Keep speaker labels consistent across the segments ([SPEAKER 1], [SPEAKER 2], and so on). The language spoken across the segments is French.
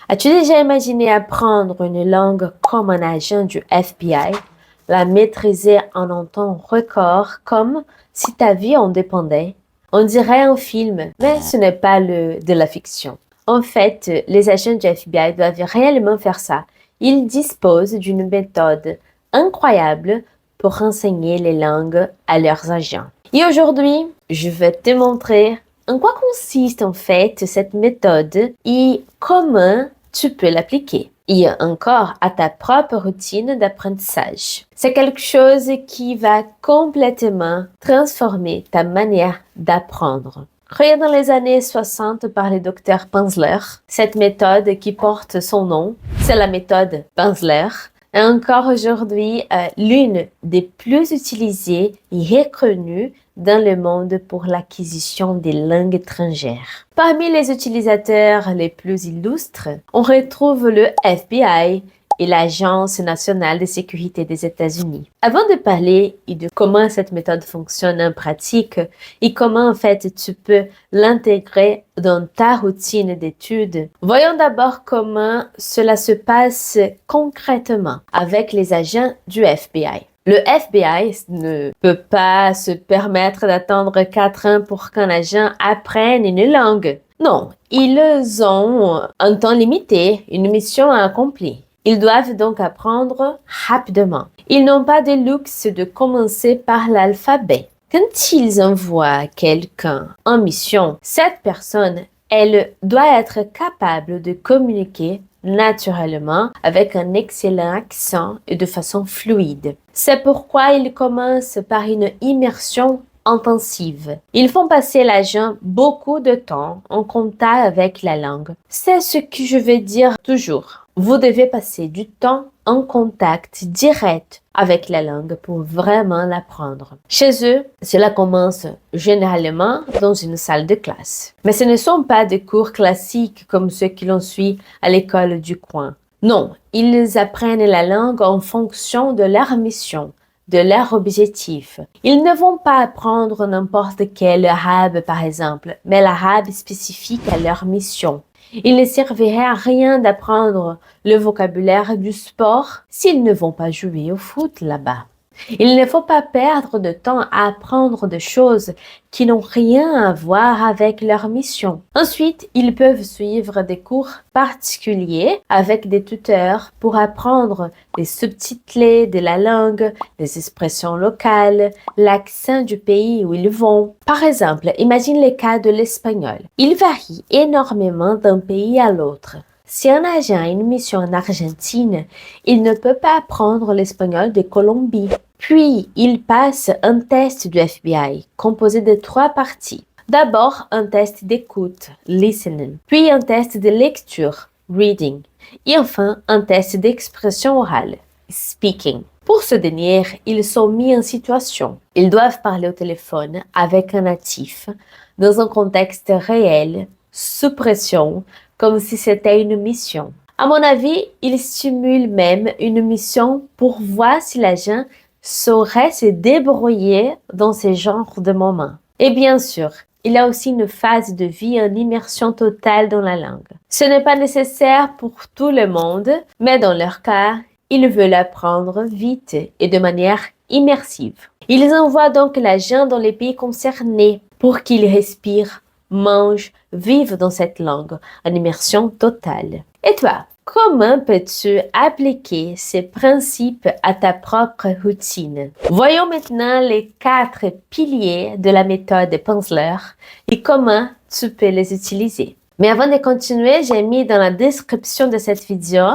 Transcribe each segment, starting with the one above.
[SPEAKER 1] As-tu déjà imaginé apprendre une langue comme un agent du FBI, la maîtriser en un temps record comme si ta vie en dépendait? On dirait un film, mais ce n'est pas de la fiction. En fait, les agents du FBI doivent réellement faire ça. Ils disposent d'une méthode incroyable pour enseigner les langues à leurs agents. Et aujourd'hui, je vais te montrer en quoi consiste en fait cette méthode et comment tu peux l'appliquer. Et encore à ta propre routine d'apprentissage. C'est quelque chose qui va complètement transformer ta manière d'apprendre. Créée dans les années 60 par le docteur Pimsleur, cette méthode qui porte son nom, c'est la méthode Pimsleur, est encore aujourd'hui l'une des plus utilisées et reconnues dans le monde pour l'acquisition des langues étrangères. Parmi les utilisateurs les plus illustres, on retrouve le FBI et l'Agence nationale de sécurité des États-Unis. Avant de parler de comment cette méthode fonctionne en pratique et comment en fait tu peux l'intégrer dans ta routine d'études, voyons d'abord comment cela se passe concrètement avec les agents du FBI. Le FBI ne peut pas se permettre d'attendre 4 ans pour qu'un agent apprenne une langue. Non, ils ont un temps limité, une mission à accomplir. Ils doivent donc apprendre rapidement. Ils n'ont pas de luxe de commencer par l'alphabet. Quand ils envoient quelqu'un en mission, cette personne, elle doit être capable de communiquer naturellement avec un excellent accent et de façon fluide. C'est pourquoi ils commencent par une immersion intensive. Ils font passer l'agent beaucoup de temps en contact avec la langue. C'est ce que je veux dire toujours. Vous devez passer du temps en contact direct avec la langue pour vraiment l'apprendre. Chez eux, cela commence généralement dans une salle de classe. Mais ce ne sont pas des cours classiques comme ceux que l'on suit à l'école du coin. Non, ils apprennent la langue en fonction de leur mission, de leur objectif. Ils ne vont pas apprendre n'importe quel arabe par exemple, mais l'arabe spécifique à leur mission. Il ne servirait à rien d'apprendre le vocabulaire du sport s'ils ne vont pas jouer au foot là-bas. Il ne faut pas perdre de temps à apprendre des choses qui n'ont rien à voir avec leur mission. Ensuite, ils peuvent suivre des cours particuliers avec des tuteurs pour apprendre les subtiltés de la langue, les expressions locales, l'accent du pays où ils vont. Par exemple, imagine le cas de l'espagnol. Il varie énormément d'un pays à l'autre. Si un agent a une mission en Argentine, il ne peut pas apprendre l'espagnol de Colombie. Puis, il passe un test du FBI, composé de 3 parties. D'abord, un test d'écoute, listening, puis un test de lecture, reading, et enfin, un test d'expression orale, speaking. Pour ce dernier, ils sont mis en situation. Ils doivent parler au téléphone avec un natif, dans un contexte réel, sous pression, comme si c'était une mission. À mon avis, ils simulent même une mission pour voir si l'agent saurait se débrouiller dans ce genre de moments. Et bien sûr, il y a aussi une phase de vie en immersion totale dans la langue. Ce n'est pas nécessaire pour tout le monde, mais dans leur cas, ils veulent apprendre vite et de manière immersive. Ils envoient donc l'agent dans les pays concernés pour qu'il respire, mange, vive dans cette langue en immersion totale. Et toi, comment peux-tu appliquer ces principes à ta propre routine? Voyons maintenant les 4 piliers de la méthode Pimsleur et comment tu peux les utiliser. Mais avant de continuer, j'ai mis dans la description de cette vidéo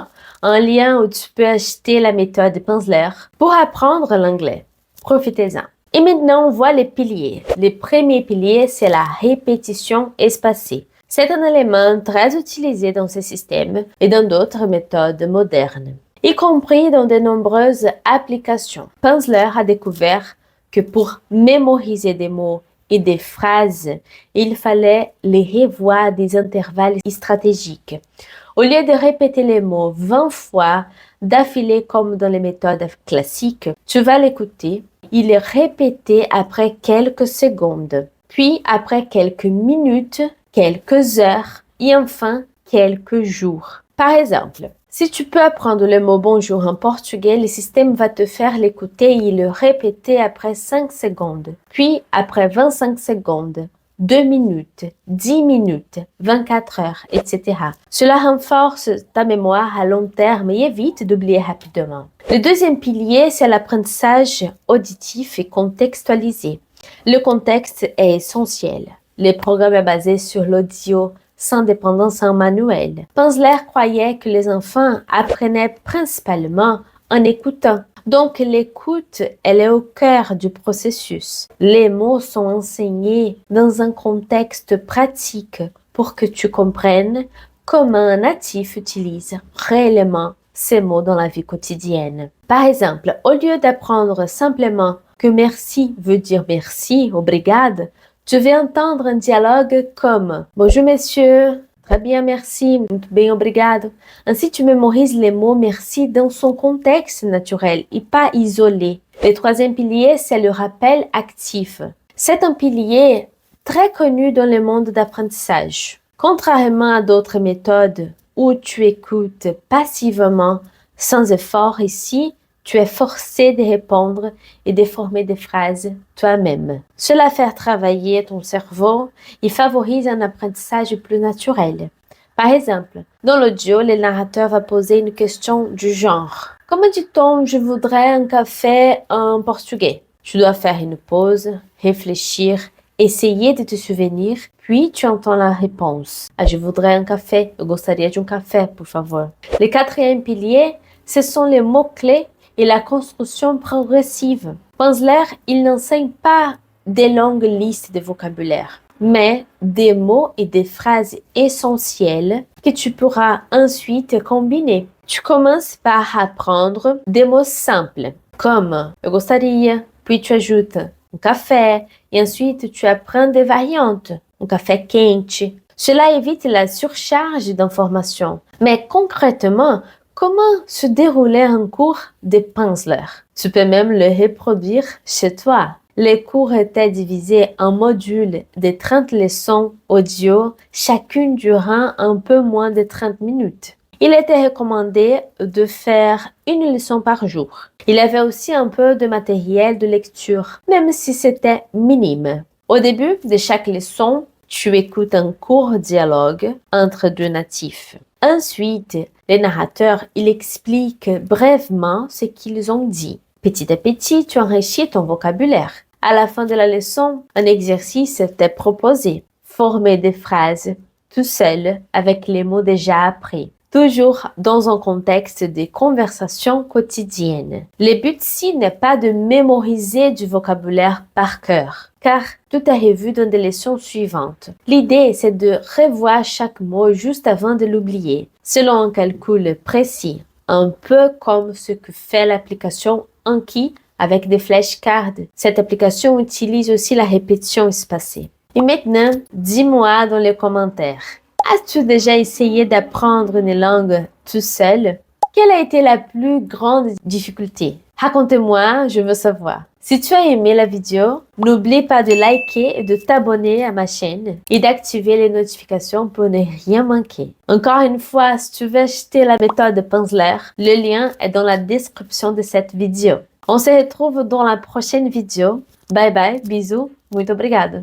[SPEAKER 1] un lien où tu peux acheter la méthode Pimsleur pour apprendre l'anglais. Profitez-en. Et maintenant, on voit les piliers. Le premier pilier, c'est la répétition espacée. C'est un élément très utilisé dans ce système et dans d'autres méthodes modernes, y compris dans de nombreuses applications. Pimsleur a découvert que pour mémoriser des mots et des phrases, il fallait les revoir à des intervalles stratégiques. Au lieu de répéter les mots 20 fois d'affilée comme dans les méthodes classiques, tu vas l'écouter et les répéter après quelques secondes, puis après quelques minutes, quelques heures et enfin quelques jours. Par exemple, si tu peux apprendre le mot bonjour en portugais, le système va te faire l'écouter et le répéter après 5 secondes, puis après 25 secondes, 2 minutes, 10 minutes, 24 heures, etc. Cela renforce ta mémoire à long terme et évite d'oublier rapidement. Le deuxième pilier, c'est l'apprentissage auditif et contextualisé. Le contexte est essentiel. Le programme est basé sur l'audio sans dépendance en manuel. Penzler croyait que les enfants apprenaient principalement en écoutant. Donc l'écoute, elle est au cœur du processus. Les mots sont enseignés dans un contexte pratique pour que tu comprennes comment un natif utilise réellement ces mots dans la vie quotidienne. Par exemple, au lieu d'apprendre simplement que merci veut dire merci, obrigado, tu vas entendre un dialogue comme « Bonjour monsieur, très bien, merci, muito bem, obrigado ». Ainsi, tu mémorises les mots « merci » dans son contexte naturel et pas isolé. Le troisième pilier, c'est le rappel actif. C'est un pilier très connu dans le monde d'apprentissage. Contrairement à d'autres méthodes où tu écoutes passivement, sans effort ici, tu es forcé de répondre et de former des phrases toi-même. Cela fait travailler ton cerveau et favorise un apprentissage plus naturel. Par exemple, dans l'audio, le narrateur va poser une question du genre « Comment dit-on « je voudrais un café » en portugais ?» Tu dois faire une pause, réfléchir, essayer de te souvenir, puis tu entends la réponse. « Je voudrais un café. Eu gostaria de café, por favor. » Le quatrième pilier, ce sont les mots-clés et la construction progressive. Penzler, il n'enseigne pas des longues listes de vocabulaire, mais des mots et des phrases essentielles que tu pourras ensuite combiner. Tu commences par apprendre des mots simples, comme « eu gostaria », puis tu ajoutes « un café » et ensuite tu apprends des variantes, « un café quente ». Cela évite la surcharge d'informations. Mais concrètement, comment se déroulait un cours de Penzler? Tu peux même le reproduire chez toi. Les cours étaient divisés en modules de 30 leçons audio, chacune durant un peu moins de 30 minutes. Il était recommandé de faire une leçon par jour. Il y avait aussi un peu de matériel de lecture, même si c'était minime. Au début de chaque leçon, tu écoutes un court dialogue entre deux natifs. Ensuite, le narrateur, il explique brièvement ce qu'ils ont dit. Petit à petit, tu enrichis ton vocabulaire. À la fin de la leçon, un exercice t'est proposé. Former des phrases tout seul avec les mots déjà appris. Toujours dans un contexte de conversation quotidienne. Le but ici n'est pas de mémoriser du vocabulaire par cœur, car tout est revu dans des leçons suivantes. L'idée, c'est de revoir chaque mot juste avant de l'oublier, selon un calcul précis, un peu comme ce que fait l'application Anki avec des flashcards. Cette application utilise aussi la répétition espacée. Et maintenant, dis-moi dans les commentaires. As-tu déjà essayé d'apprendre une langue tout seul? Quelle a été la plus grande difficulté? Racontez-moi, je veux savoir. Si tu as aimé la vidéo, n'oublie pas de liker et de t'abonner à ma chaîne et d'activer les notifications pour ne rien manquer. Encore une fois, si tu veux acheter la méthode Penzler, le lien est dans la description de cette vidéo. On se retrouve dans la prochaine vidéo. Bye bye, bisous, muito obrigado.